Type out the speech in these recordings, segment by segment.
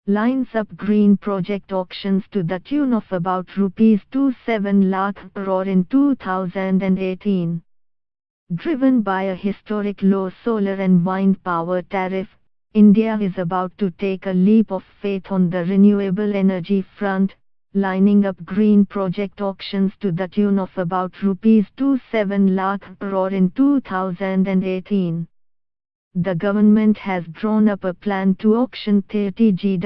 lines up green project auctions to the tune of about rupees 27 lakh crore in 2018. Driven by a historic low solar and wind power tariff, India is about to take a leap of faith on the renewable energy front, lining up green project auctions to the tune of about rupees 27 lakh crore in 2018. The government has drawn up a plan to auction 30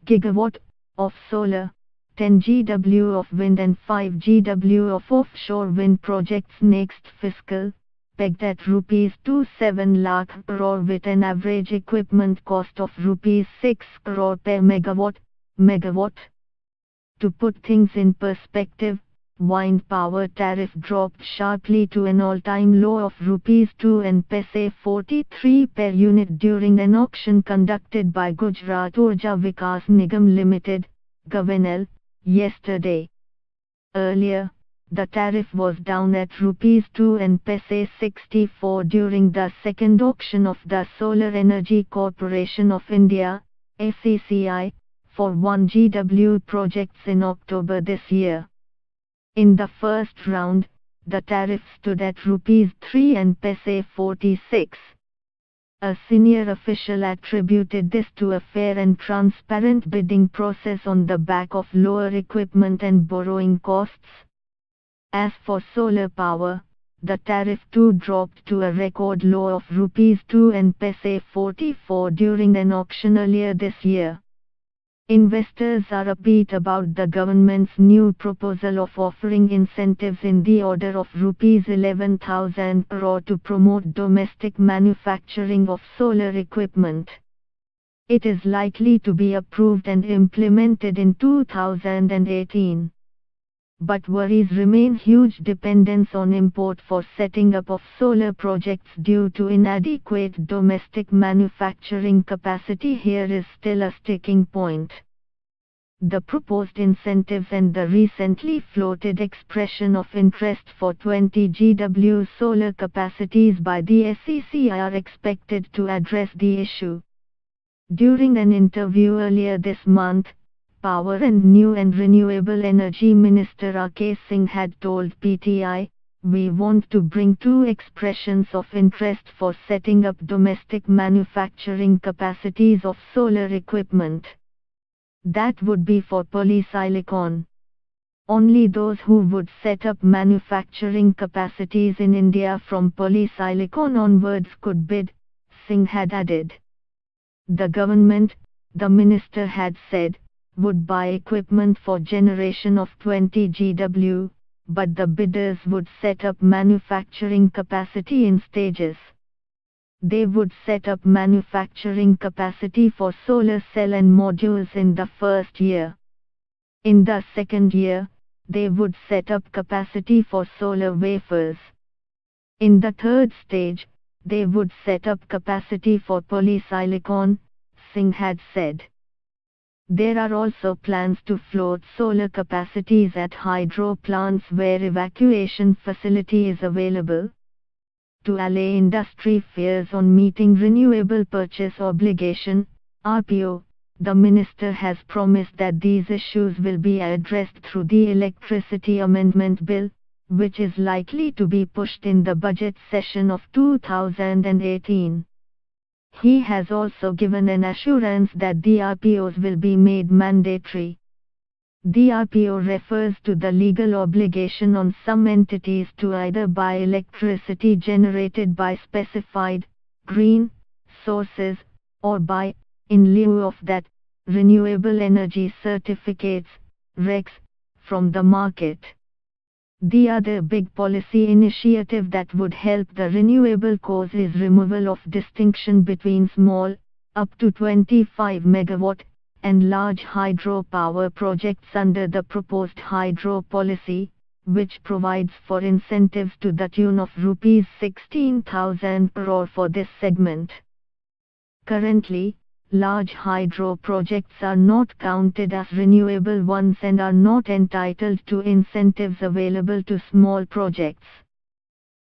gigawatt of solar, 10 GW of wind and 5 GW of offshore wind projects next fiscal, pegged at rupees 27 lakh crore with an average equipment cost of rupees 6 crore per megawatt. To put things in perspective, wind power tariff dropped sharply to an all-time low of rupees 2.43 per unit during an auction conducted by Gujarat Urja Vikas Nigam Limited, GUVNL, yesterday. Earlier, the tariff was down at rupees 2.64 during the second auction of the Solar Energy Corporation of India, SECI, for 1 GW projects in October this year. In the first round, the tariff stood at rupees 3.46. A senior official attributed this to a fair and transparent bidding process on the back of lower equipment and borrowing costs. As for solar power, the tariff too dropped to a record low of rupees 2.44 during an auction earlier this year. Investors are upbeat about the government's new proposal of offering incentives in the order of rupees 11,000 crore to promote domestic manufacturing of solar equipment. It is likely to be approved and implemented in 2018. But worries remain. Huge dependence on import for setting up of solar projects due to inadequate domestic manufacturing capacity here is still a sticking point. The proposed incentives and the recently floated expression of interest for 20 GW solar capacities by the SECI are expected to address the issue. During an interview earlier this month, Power and New and Renewable Energy Minister R.K. Singh had told PTI, "We want to bring 2 expressions of interest for setting up domestic manufacturing capacities of solar equipment. That would be for polysilicon. Only those who would set up manufacturing capacities in India from polysilicon onwards could bid," Singh had added. The government, the minister had said, would buy equipment for generation of 20 GW, but the bidders would set up manufacturing capacity in stages. They would set up manufacturing capacity for solar cell and modules in the first year. In the second year, they would set up capacity for solar wafers. In the third stage, they would set up capacity for polysilicon, Singh had said. There are also plans to float solar capacities at hydro plants where evacuation facility is available. To allay industry fears on meeting renewable purchase obligation, RPO, the minister has promised that these issues will be addressed through the Electricity Amendment Bill, which is likely to be pushed in the budget session of 2018. He has also given an assurance that the RPOs will be made mandatory. The RPO refers to the legal obligation on some entities to either buy electricity generated by specified green sources, or buy, in lieu of that, renewable energy certificates, RECs, from the market. The other big policy initiative that would help the renewable cause is removal of distinction between small, up to 25 MW, and large hydropower projects under the proposed hydro policy, which provides for incentives to the tune of rupees 16,000 crore for this segment. Currently, large hydro projects are not counted as renewable ones and are not entitled to incentives available to small projects.